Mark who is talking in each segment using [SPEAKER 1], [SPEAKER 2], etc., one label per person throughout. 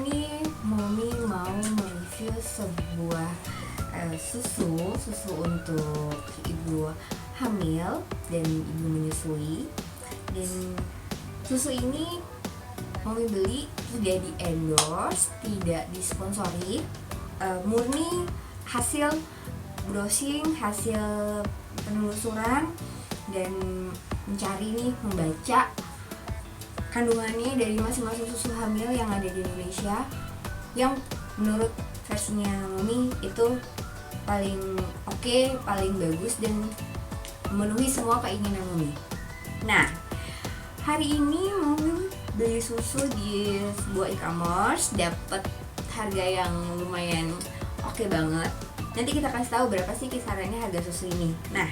[SPEAKER 1] ini Mommy mau mereview sebuah susu untuk ibu hamil dan ibu menyusui. Dan susu ini Mommy beli tidak di endorse, tidak disponsori, murni hasil browsing, hasil penelusuran dan membaca kandungannya dari masing-masing susu hamil yang ada di Indonesia, yang menurut versinya Mommy itu paling oke, paling bagus dan memenuhi semua keinginan Mommy. Nah, hari ini Mommy beli susu di sebuah e-commerce, dapat harga yang lumayan oke banget. Nanti kita kasih tahu berapa sih kisarannya harga susu ini. Nah,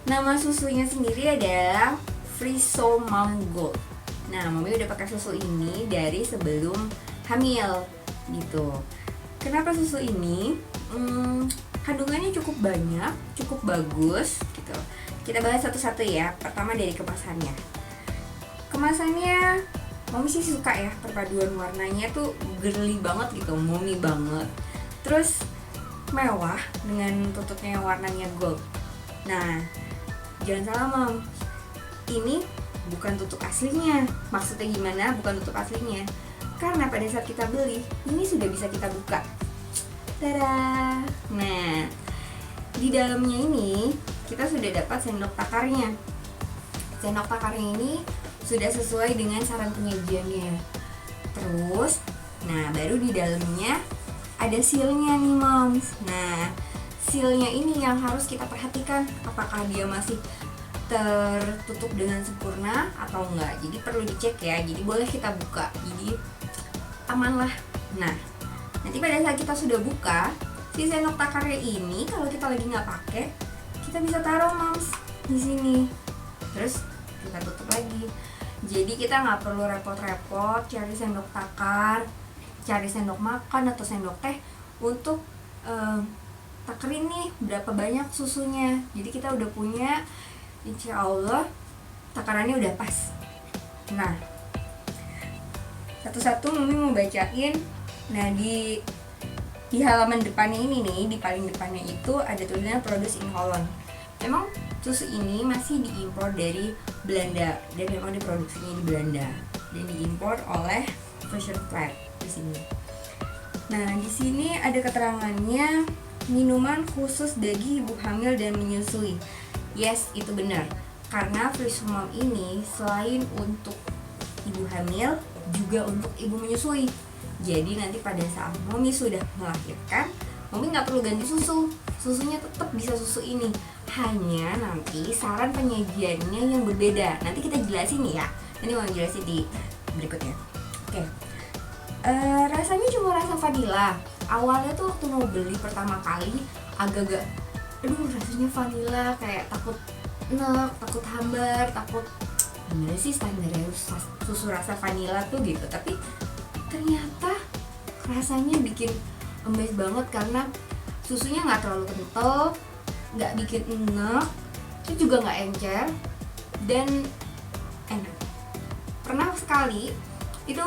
[SPEAKER 1] nama susunya sendiri adalah Friso Mom Gold. Nah, Mommy udah pakai susu ini dari sebelum hamil gitu. Kenapa susu ini? Kandungannya cukup banyak, cukup bagus gitu. Kita bahas satu-satu ya. Pertama dari kemasannya. Kemasannya Mommy sih suka ya, perpaduan warnanya tuh girly banget gitu, Mommy banget. Terus mewah dengan tutupnya yang warnanya gold. Nah, jangan salah Mom, ini bukan tutup aslinya. Maksudnya gimana bukan tutup aslinya? Karena pada saat kita beli, ini sudah bisa kita buka. Tada! Nah, di dalamnya ini kita sudah dapat sendok takarnya. Sendok takarnya ini sudah sesuai dengan saran penyajiannya. Terus, nah baru di dalamnya ada sealnya nih Moms. Nah, sealnya ini yang harus kita perhatikan, apakah dia masih tertutup dengan sempurna atau enggak. Jadi perlu dicek ya. Jadi boleh kita buka. Jadi aman lah. Nah, nanti pada saat kita sudah buka, si sendok takarnya ini kalau kita lagi nggak pakai, kita bisa taruh Moms di sini. Terus kita tutup lagi. Jadi kita nggak perlu repot-repot cari sendok takar, cari sendok makan atau sendok teh untuk takerin nih berapa banyak susunya. Jadi kita udah punya, insya Allah takarannya udah pas. Nah, satu-satu Mommy mau bacain. Nah, di halaman depannya ini nih, di paling depannya itu ada tulisannya Produced in Holland. Memang susu ini masih diimpor dari Belanda dan memang diproduksinya di Belanda dan diimpor oleh Fashion Flag di sini. Nah, di sini ada keterangannya, minuman khusus bagi ibu hamil dan menyusui. Yes, itu benar. Karena Friso Mom ini selain untuk ibu hamil, juga untuk ibu menyusui. Jadi nanti pada saat Mommy sudah melahirkan, Mommy nggak perlu ganti susu. Susunya tetap bisa susu ini. Hanya nanti saran penyajiannya yang berbeda. Nanti kita jelasin ya. Nanti mau jelasin di berikutnya. Oke. Rasanya cuma rasa vanila. Awalnya tuh waktu mau beli pertama kali agak-agak, rasanya vanila, kayak takut enak, takut hambar, takut gimana sih standarnya susu rasa vanila tuh gitu. Tapi ternyata rasanya bikin amazed banget karena susunya nggak terlalu kental, nggak bikin enak, itu juga nggak encer dan enak. Pernah sekali itu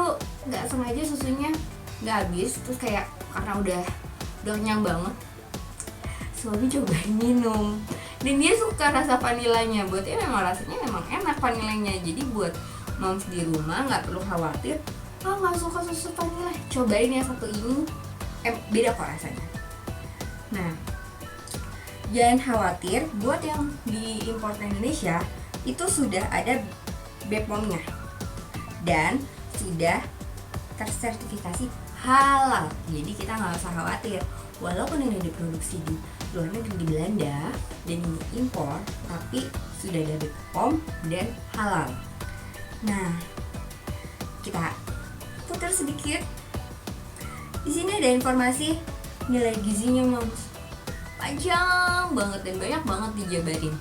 [SPEAKER 1] nggak sengaja susunya nggak habis, terus kayak karena udah kenyang banget, suami cobain minum dan dia suka rasa vanilanya. Buatnya memang rasanya memang enak vanilanya. Jadi buat moms di rumah nggak perlu khawatir, nggak suka susu vanila, cobain ya satu ini, beda kok rasanya. Nah, jangan khawatir, buat yang diimpor ke Indonesia itu sudah ada BPOM-nya dan sudah tersertifikasi halal. Jadi kita nggak usah khawatir, walaupun ini diproduksi di luar negeri di Belanda dan ini impor, tapi sudah ada BPOM dan halal. Nah, kita putar sedikit. Di sini ada informasi nilai gizinya Moms. Panjang banget dan banyak banget dijabarin.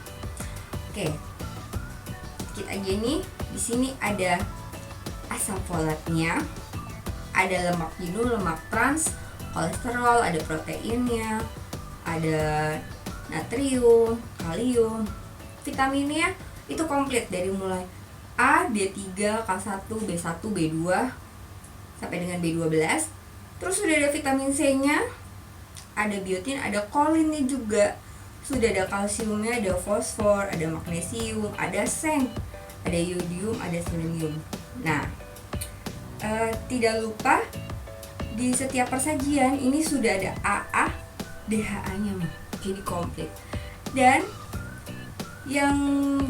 [SPEAKER 1] Oke. Sedikit aja nih. Di sini ada asam folatnya, ada lemak jenuh, lemak trans, kolesterol, ada proteinnya, ada natrium, kalium, vitaminnya itu komplit dari mulai A, D3, K1, B1, B2 sampai dengan B12. Terus sudah ada vitamin C-nya, ada biotin, ada kolinnya juga. Sudah ada kalsiumnya, ada fosfor, ada magnesium, ada seng, ada yodium, ada selenium. Nah, tidak lupa di setiap persajian ini sudah ada AA, DHA-nya mah, jadi komplit. Dan yang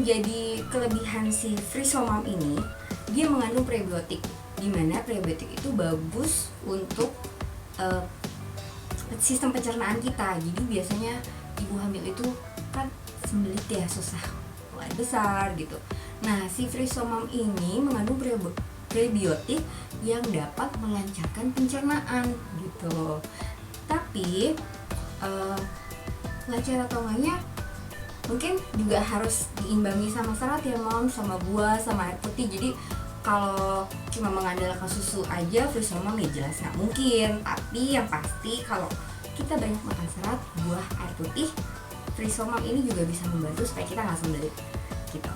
[SPEAKER 1] jadi kelebihan si Frisomam ini, dia mengandung prebiotik, dimana prebiotik itu bagus untuk sistem pencernaan kita. Jadi biasanya ibu hamil itu kan sembelit ya, susah mulai besar gitu. Nah, si Frisomam ini mengandung prebiotik yang dapat melancarkan pencernaan gitu. Tapi lancar atau enggaknya mungkin juga harus diimbangi sama serat ya Mom, sama buah, sama air putih. Jadi kalau cuma mengandalkan susu aja Frisomam ya jelas nggak mungkin. Tapi yang pasti kalau kita banyak makan serat, buah, air putih, Frisomam ini juga bisa membantu supaya kita nggak sembelit gitu.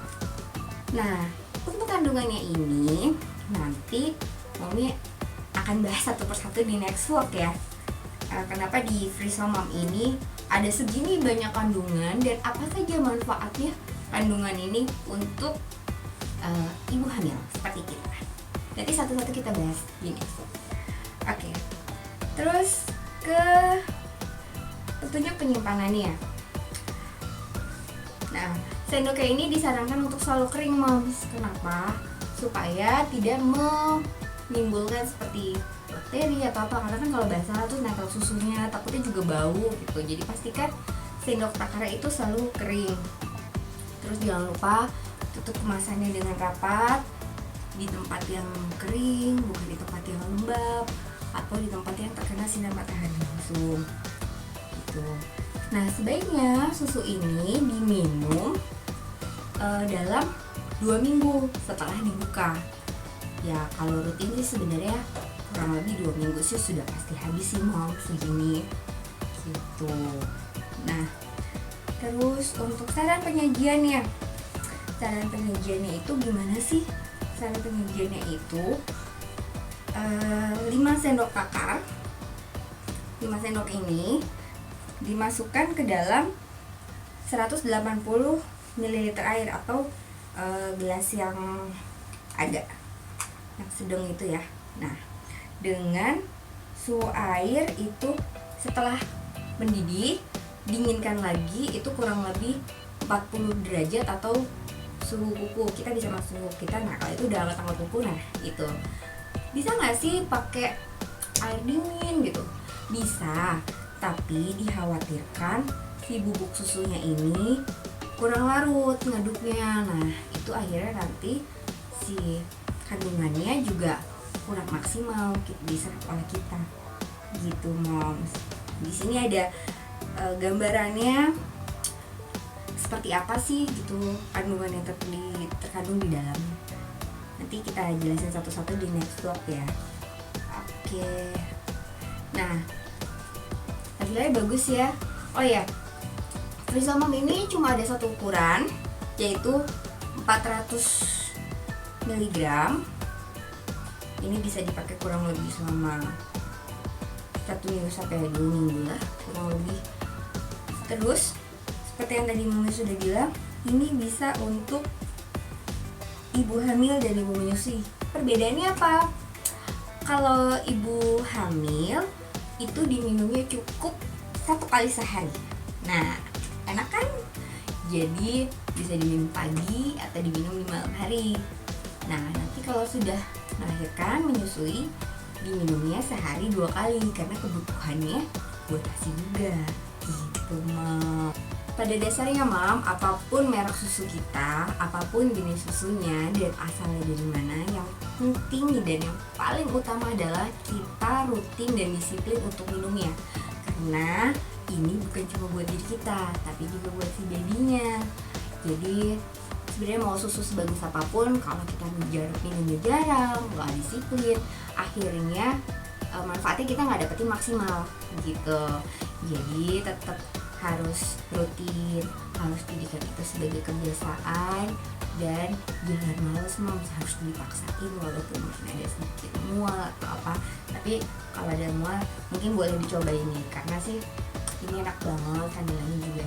[SPEAKER 1] Nah, untuk kandungannya ini nanti Mami akan bahas satu persatu di next vlog ya. Kenapa di Frisomam ini ada segini banyak kandungan dan apa saja manfaatnya kandungan ini untuk ibu hamil seperti kita. Nanti satu-satu kita bahas di next vlog. Oke. Terus ke tentunya penyimpanannya. Nah, sendok kayak ini disarankan untuk selalu kering, Moms. Kenapa? Supaya tidak menimbulkan seperti bakteri atau apa. Karena kan kalau basah terus nempel susunya, takutnya juga bau gitu. Jadi pastikan sendok takara itu selalu kering. Terus jangan lupa tutup kemasannya dengan rapat di tempat yang kering, bukan di tempat yang lembab atau di tempat yang terkena sinar matahari langsung gitu. Nah, sebaiknya susu ini diminum dalam 2 minggu setelah dibuka. Ya, kalau rutin sih sebenarnya kurang lebih 2 minggu sih sudah pasti habis sih Mom, segini gitu. Nah, terus untuk saran penyajiannya. Saran penyajiannya itu gimana sih? Saran penyajiannya itu 5 sendok takar. 5 sendok ini dimasukkan ke dalam 180 ml air atau gelas yang agak yang sedang itu ya. Nah, dengan suhu air itu setelah mendidih, dinginkan lagi itu kurang lebih 40 derajat atau suhu kuku. Kita bisa masuk suhu kita. Nah, kalau itu udah tanggal kuku, nah itu bisa nggak sih pakai air dingin gitu? Bisa, tapi dikhawatirkan si bubuk susunya ini kurang larut ngaduknya. Nah, itu akhirnya nanti si kandungannya juga kurang maksimal diserap oleh kita gitu, Moms. Di sini ada gambarannya seperti apa sih gitu kandungan yang terkandung di dalam. Nanti kita jelasin satu-satu di next vlog ya. Oke. Nah, hasilnya bagus ya. Oh ya, Frisomam ini cuma ada satu ukuran, yaitu 400 mg. Ini bisa dipakai kurang lebih selama 1 minggu sampai 2 minggu lah kurang lebih. Terus seperti yang tadi Mami sudah bilang, ini bisa untuk ibu hamil dan ibu menyusui. Perbedaannya apa? Kalau ibu hamil itu diminumnya cukup 1 kali sehari. Nah, enak kan? Jadi bisa diminum pagi atau diminum di malam hari. Nah, nanti kalau sudah melahirkan, menyusui, diminumnya sehari 2 kali karena kebutuhannya buat ASI juga gitu, Mam. Pada dasarnya, Mam, apapun merek susu kita, apapun jenis susunya dan asalnya dari mana, yang penting dan yang paling utama adalah kita rutin dan disiplin untuk minumnya. Karena ini bukan cuma buat diri kita, tapi juga buat si babynya. Jadi sebenarnya mau susu sebagus apapun, kalau kita minumnya jarang, nggak disiplin, akhirnya manfaatnya kita nggak dapetin maksimal gitu. Jadi tetap harus rutin, harus jadikan itu sebagai kebiasaan. Dan jangan males moms, harus dipaksain walaupun mungkin ada sedikit mual atau apa. Tapi kalau ada mual mungkin boleh dicobain nih, karena sih ini enak banget, kandungannya juga